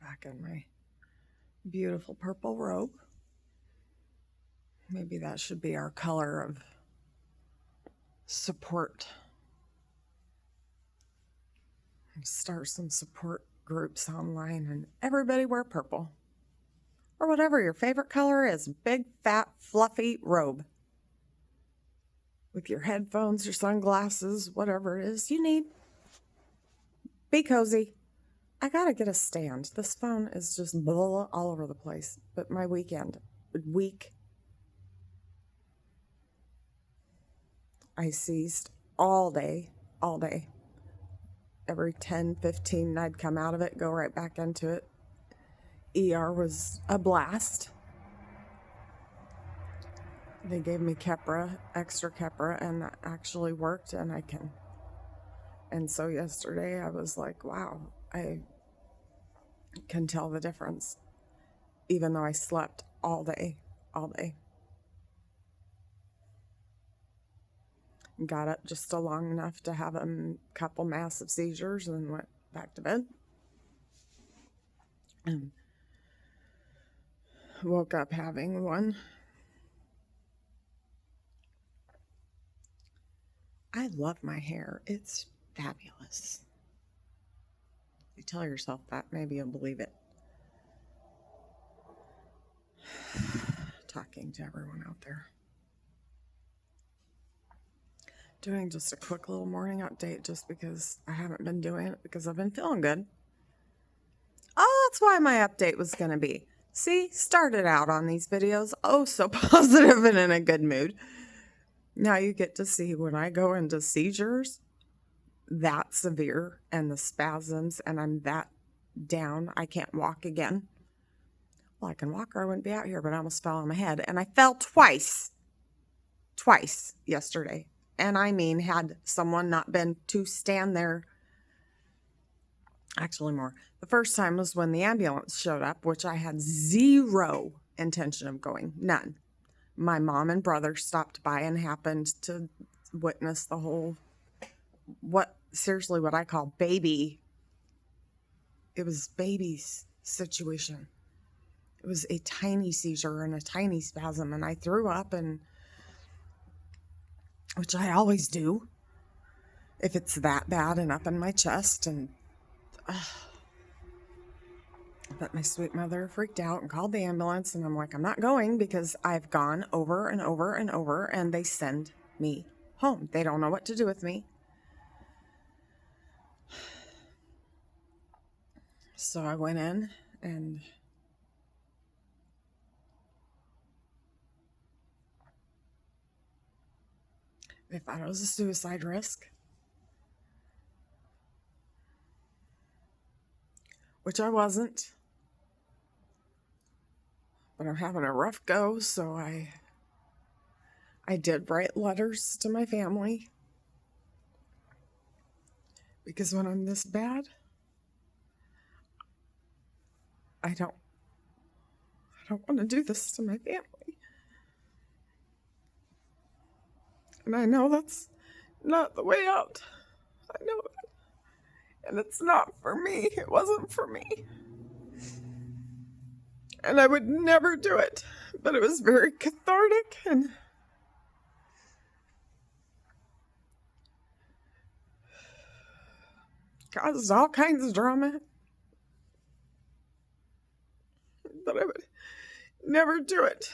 back in my beautiful purple robe. Maybe that should be our color of support. Start some support groups online and everybody wear purple. Or whatever your favorite color is. Big, fat, fluffy robe. With your headphones, your sunglasses, whatever it is you need. Be cozy. I gotta get a stand. This phone is just blah all over the place. But my week, I seized all day. Every 10, 15, I'd come out of it, go right back into it. ER was a blast. They gave me extra Keppra, and that actually worked, and so yesterday I was like, wow, I can tell the difference, even though I slept all day. Got up just long enough to have a couple massive seizures and went back to bed. And woke up having one. I love my hair. It's fabulous. You tell yourself that, maybe you'll believe it. Talking to everyone out there. Doing just a quick little morning update just because I haven't been doing it because I've been feeling good. Oh, that's why my update was going to be. See, started out on these videos, so positive and in a good mood. Now you get to see when I go into seizures, that severe, and the spasms, and I'm that down, I can't walk again. Well, I can walk or I wouldn't be out here, but I almost fell on my head. And I fell twice yesterday. And I mean, had someone not been to stand there, actually more. The first time was when the ambulance showed up, which I had zero intention of going, none. My mom and brother stopped by and happened to witness the whole, what I call baby. It was baby's situation. It was a tiny seizure and a tiny spasm, and I threw up, and which I always do if it's that bad and up in my chest. And but my sweet mother freaked out and called the ambulance, and I'm like, I'm not going because I've gone over and over and over, and they send me home. They don't know what to do with me. So I went in, and they thought it was a suicide risk, which I wasn't. But I'm having a rough go, so I did write letters to my family. Because when I'm this bad, I don't want to do this to my family. And I know that's not the way out. I know that. And it's not for me. It wasn't for me. And I would never do it. But it was very cathartic and caused all kinds of drama. But I would never do it.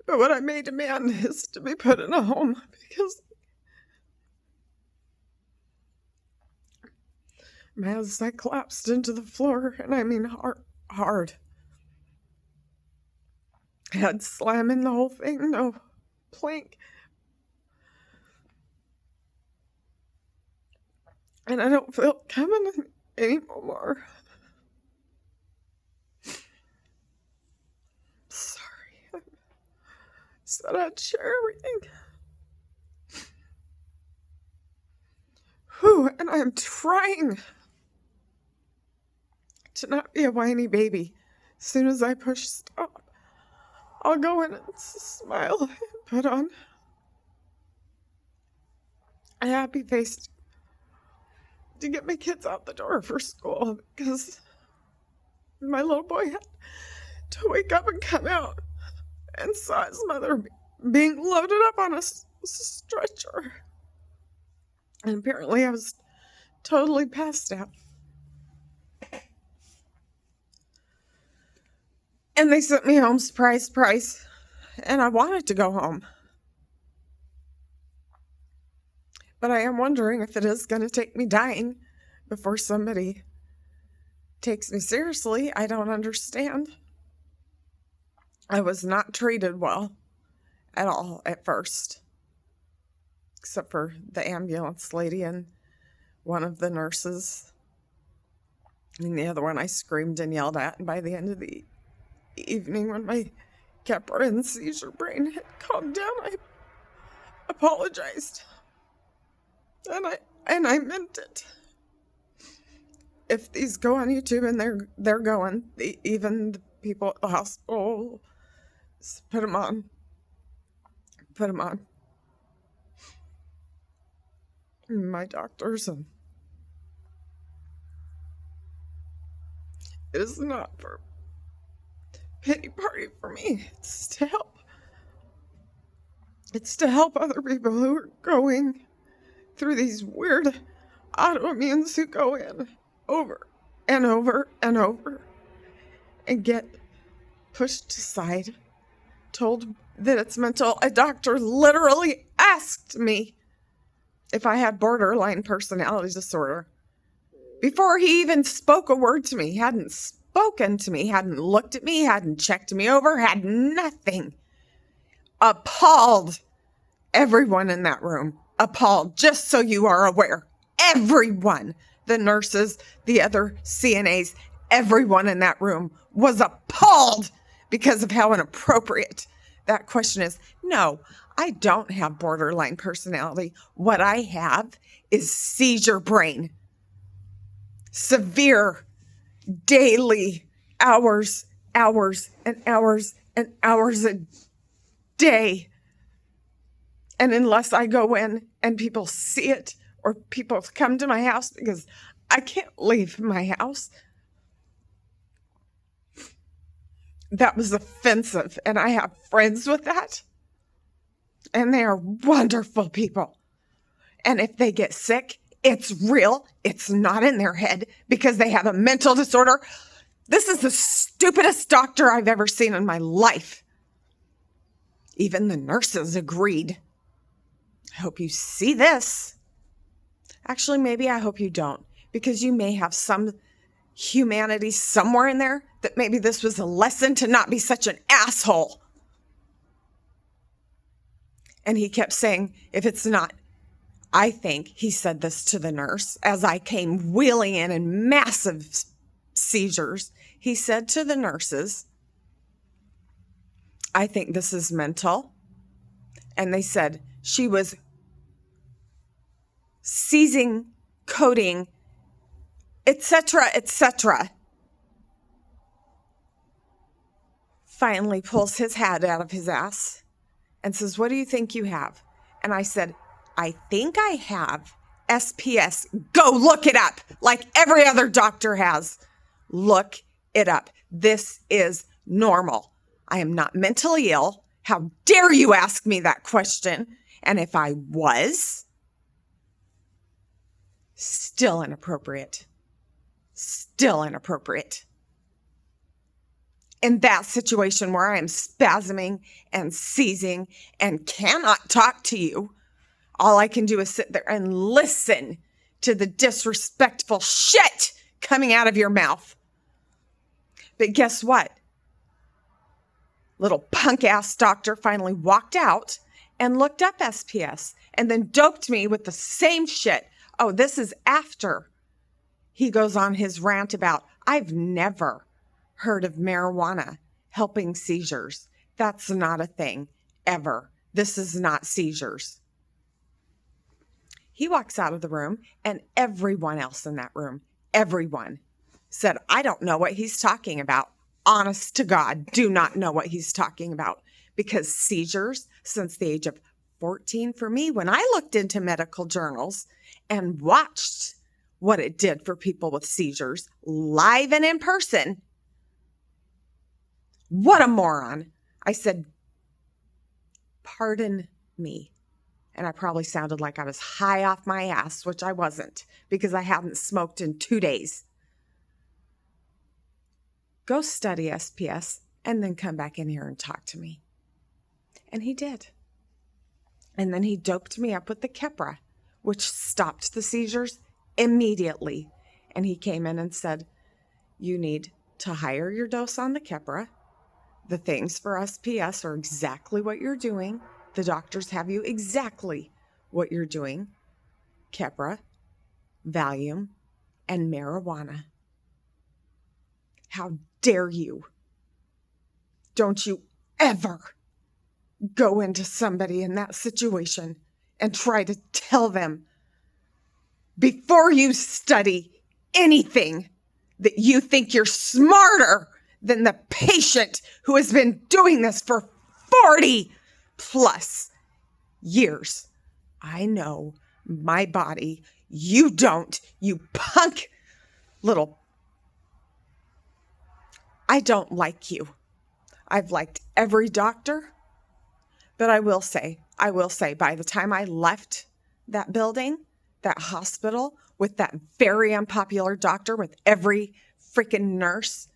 But what I may demand is to be put in a home, because as I collapsed into the floor, and I mean hard. Head slamming the whole thing, no plank. And I don't feel it coming anymore. Sorry. I said I'd share everything. And I'm trying to not be a whiny baby. As soon as I push stop, I'll go in and smile and put on a happy face to get my kids out the door for school, because My little boy had to wake up and come out and saw his mother being loaded up on a stretcher. And apparently I was totally passed out. And they sent me home, surprise, surprise. And I wanted to go home. But I am wondering if it is going to take me dying before somebody takes me seriously. I don't understand. I was not treated well at all at first, except for the ambulance lady and one of the nurses. And the other one I screamed and yelled at. And by the end of the evening, when my Keppra and seizure brain had calmed down, I apologized. And I meant it. If these go on YouTube, and they're going, even the people at the hospital, put them on. My doctors, and it is not for pity party for me. It's to help. It's to help other people who are going through these weird autoimmunes, who go in over and over and over and get pushed aside, told that it's mental. A doctor literally asked me if I had borderline personality disorder before he even spoke a word to me. He hadn't spoken to me, hadn't looked at me, hadn't checked me over, had nothing. Appalled everyone in that room. Appalled, just so you are aware. Everyone, the nurses, the other CNAs, everyone in that room was appalled because of how inappropriate that question is. No, I don't have borderline personality. What I have is seizure brain. Severe, daily, hours and hours and hours a day. And unless I go in and people see it, or people come to my house, because I can't leave my house, that was offensive. And I have friends with that. And they are wonderful people. And if they get sick, it's real. It's not in their head because they have a mental disorder. This is the stupidest doctor I've ever seen in my life. Even the nurses agreed. I hope you see this. Actually, maybe I hope you don't, because you may have some humanity somewhere in there that maybe this was a lesson to not be such an asshole. And he kept saying, if it's not, I think he said this to the nurse as I came wheeling in massive seizures. He said to the nurses, I think this is mental. And they said she was seizing, coding, etc., etc. Finally pulls his hat out of his ass and says, what do you think you have? And I said, I think I have SPS. Go look it up like every other doctor has. Look it up. This is normal. I am not mentally ill. How dare you ask me that question? And if I was, still inappropriate. Still inappropriate. In that situation where I am spasming and seizing and cannot talk to you, all I can do is sit there and listen to the disrespectful shit coming out of your mouth. But guess what? Little punk-ass doctor finally walked out and looked up SPS and then doped me with the same shit. Oh, this is after he goes on his rant about, I've never heard of marijuana helping seizures. That's not a thing, ever. This is not seizures. He walks out of the room, and everyone else in that room, everyone, said, I don't know what he's talking about. Honest to God, do not know what he's talking about. Because seizures, since the age of 14 for me, when I looked into medical journals and watched what it did for people with seizures, live and in person, What a moron. I said, pardon me. And I probably sounded like I was high off my ass, which I wasn't because I hadn't smoked in 2 days. Go study SPS and then come back in here and talk to me. And he did. And then he doped me up with the Keppra, which stopped the seizures immediately. And he came in and said, you need to higher your dose on the Keppra. The things for SPS are exactly what you're doing. The doctors have you exactly what you're doing. Keppra, Valium, and marijuana. How dare you? Don't you ever go into somebody in that situation and try to tell them before you study anything that you think you're smarter than the patient who has been doing this for 40 plus years. I know my body. You don't, you punk little. I don't like you. I've liked every doctor, but I will say, by the time I left that building, that hospital, with that very unpopular doctor, with every freaking nurse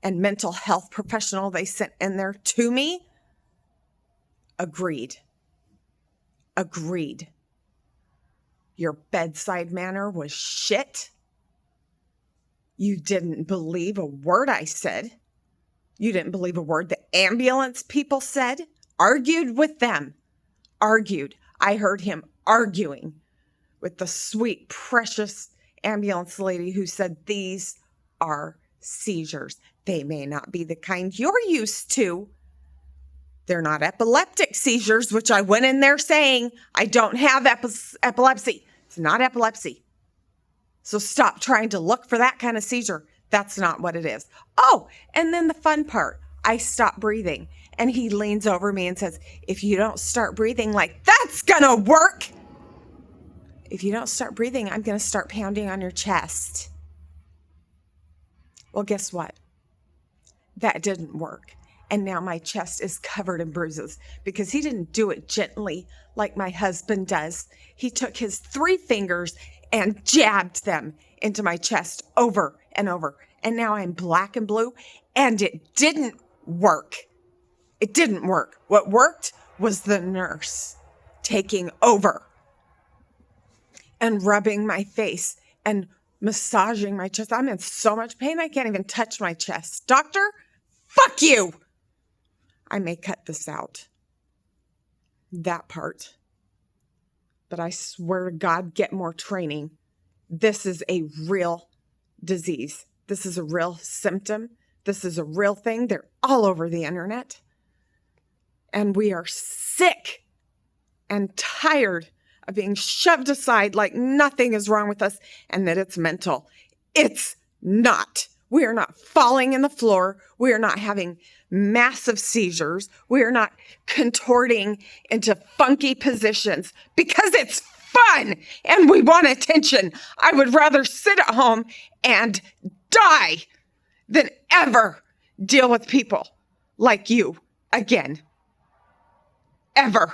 and mental health professional they sent in there to me, agreed. Your bedside manner was shit. You didn't believe a word I said. You didn't believe a word the ambulance people said. Argued with them. I heard him arguing with the sweet, precious ambulance lady who said, these are seizures. They may not be the kind you're used to. They're not epileptic seizures, which I went in there saying, I don't have epilepsy. It's not epilepsy. So stop trying to look for that kind of seizure. That's not what it is. Oh, and then the fun part, I stop breathing. And he leans over me and says, if you don't start breathing like that's gonna work, if you don't start breathing, I'm gonna start pounding on your chest. Well, guess what? That didn't work. And now my chest is covered in bruises because he didn't do it gently like my husband does. He took his 3 fingers and jabbed them into my chest over and over. And now I'm black and blue, and it didn't work. It didn't work. What worked was the nurse taking over and rubbing my face and massaging my chest. I'm in so much pain, I can't even touch my chest. Doctor, fuck you. I may cut this out, that part. But I swear to God, get more training. This is a real disease. This is a real symptom. This is a real thing. They're all over the internet. And we are sick and tired of being shoved aside like nothing is wrong with us and that it's mental. It's not. We are not falling in the floor. We are not having massive seizures. We are not contorting into funky positions because it's fun and we want attention. I would rather sit at home and die than ever deal with people like you again. Ever.